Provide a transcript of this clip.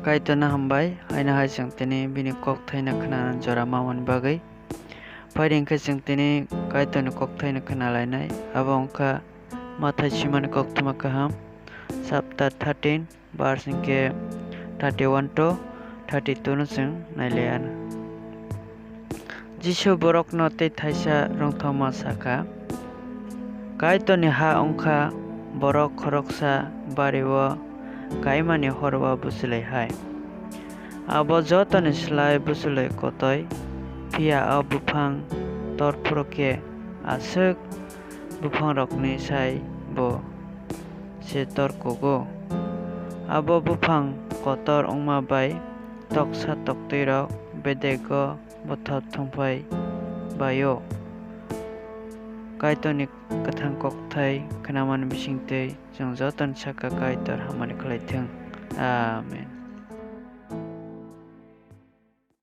kaitona hambai haina hai jeng tini bini kok thaina khana jora mamani bagui paiding khe jeng tini kaitoni kok thaina khana lainai abo wngkha mathai simani kok thuma kaham chapter 13 verse hingke 31 to 32 no jeng nailaiya. Jisu borok no tei thaisa rongthokma saka kaitoni ha wngkha borok khoroksa bario kaimani horwa buchulai hai. Abo jotoni slai buchulai kotoi phiya o buphang torfro khe aswk buphangrokni sai bo se torkogo. Abo buphang kotor wngma bai toksa toktui rok bedego bothop thongpai baio kaitoni kwthang kokthai khnamani bisingtwi jeng jotoni saka kaitor hamani khlaithok. Amen.